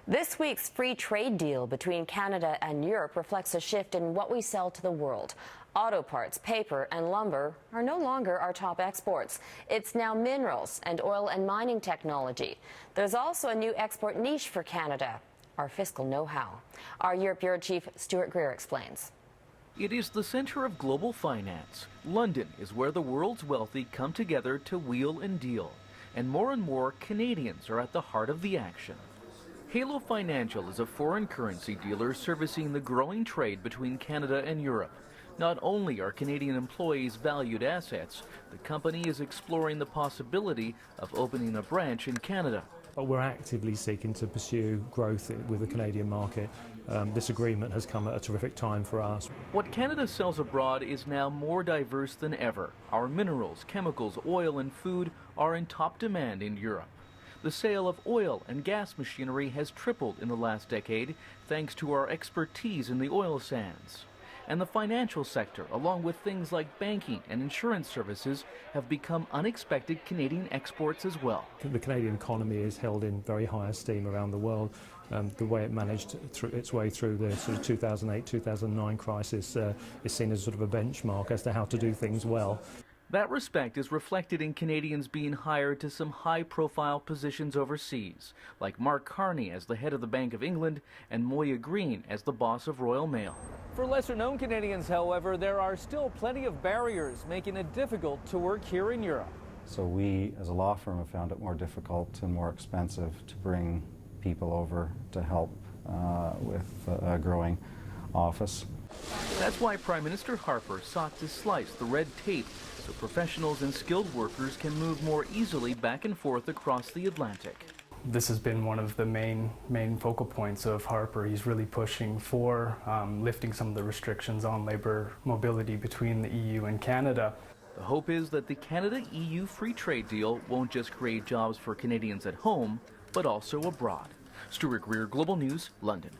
This week's free trade deal between Canada and Europe reflects a shift in what we sell to the world. Auto parts, paper, and lumber are no longer our top exports. It's now minerals and oil and mining technology. There's also a new export niche for Canada: our fiscal know-how. Our Europe Bureau Chief Stuart Greer explains. It is the center of global finance. London is where the world's wealthy come together to wheel and deal. And more Canadians are at the heart of the action. Halo Financial is a foreign currency dealer servicing the growing trade between Canada and Europe. Not only are Canadian employees valued assets, the company is exploring the possibility of opening a branch in Canada. But we're actively seeking to pursue growth with the Canadian market. This agreement has come at a terrific time for us. What Canada sells abroad is now more diverse than ever. Our minerals, chemicals, oil, and food are in top demand in Europe. The sale of oil and gas machinery has tripled in the last decade thanks to our expertise in the oil sands. And the financial sector, along with things like banking and insurance services, have become unexpected Canadian exports as well. The Canadian economy is held in very high esteem around the world. The way it managed its way through the sort of 2008-2009 crisis is seen as sort of a benchmark as to how to do things well. That respect is reflected in Canadians being hired to some high-profile positions overseas, like Mark Carney as the head of the Bank of England and Moya Green as the boss of Royal Mail. For lesser-known Canadians, however, there are still plenty of barriers making it difficult to work here in Europe. So we, as a law firm, have found it more difficult and more expensive to bring people over to help with a growing office. That's why Prime Minister Harper sought to slice the red tape so professionals and skilled workers can move more easily back and forth across the Atlantic. This has been one of the main focal points of Harper. He's really pushing for lifting some of the restrictions on labour mobility between the EU and Canada. The hope is that the Canada-EU free trade deal won't just create jobs for Canadians at home, but also abroad. Stuart Greer, Global News, London.